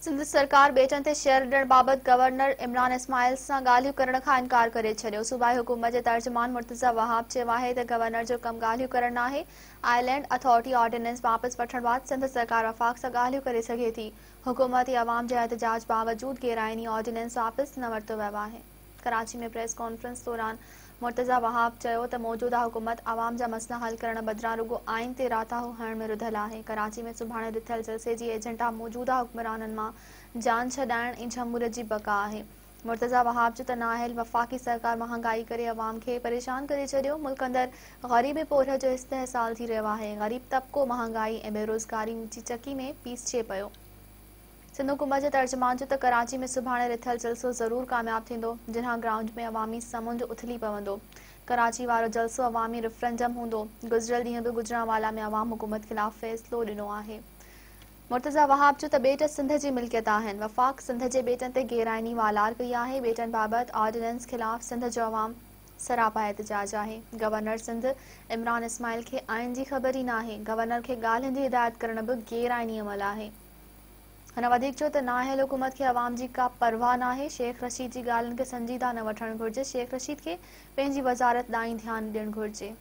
सिंध सरकार बेटन ते शेयर ॾियण बाबति गवर्नर इमरान इस्माइल सां ॻाल्हियूं करण खां इनकार करे छॾियो। सूबाई हुकूमत जे तर्जुमान मुर्तज़ा वहाब चयो आहे त गवर्नर जो कमु ॻाल्हियूं करण नाहे। आइलैंड अथॉरिटी ऑर्डिनेंस वापसि वठण बैदि सिंध सरकार वफ़ाक़ सां ॻाल्हियूं करे सघे थी। हुकूमती अवाम जे एहतजाज बावजूदि गेरआईनी ऑर्डिनेंस वापसि न वरितो वियो आहे। कराची में प्रेस कॉन्फ्रेंस दौरान मुर्तज़ा वहाब चयो त मौजूदा हुकूमत अवाम जा मसइला हल करण बदिरां रुॻो आइन ते राताहू हणण में रुधल आहे। कराची में सुभाणे ॾिठल जलसे जी एजेंडा मौजूदा हुक्मराननि मां जान छॾाइण ऐं जमहूरियत जी बका आहे। मुर्तज़ा वहाब जो त नाहिल वफ़ाक़ी सरकार महांगाई करे अवाम खे परेशान करे छॾियो। मुल्क अंदरि ग़रीबी पोर जो इस्तेहसाल थी रहियो आहे। ग़रीब तबिको महांगाई ऐं बेरोज़गारी जी चकी में पीसिजे पियो। सिंध हुकूमत जे तर्जुमान जो त कराची में सुभाणे ॾिठल जलसो ज़रूर कामयाब थींदो, जिन्हा ग्राउंड में अवामी समुंड उथली पवंदो। कराची वारो जलसो अवामी रेफरेंडम हूंदो। गुज़िरियल ॾींहं बि गुजरांवाला में अवाम हुकूमत ख़िलाफ़ फ़ैसिलो ॾिनो आहे। मुर्तज़ा वहाब जो त ॿेट सिंध जी मिल्कियत आहिनि। वफ़ाक़ सिंध जे ॿेटनि ते गेरआईनी वालार कई आहे। ॿेटनि बाबति ऑर्डिनेंस ख़िलाफ़ सिंध जो अवाम सरापा एहतजाज आहे। गवर्नर सिंध इमरान इस्माइल खे आइन जी ख़बर ई नाहे। गवर्नर खे ॻाल्हियुनि जी हिदायत करण बि गेरआईनी अमल आहे। हुन वधीक चयो त नाहिल हुकूमत खे अवाम जी का परवाह नाहे। शेख रशीद जी ॻाल्हियुनि खे संजीदा न वठणु घुरिजे। शेख रशीद खे पंहिंजी वज़ारत ॾांहुं ध्यानु ॾियणु घुरिजे।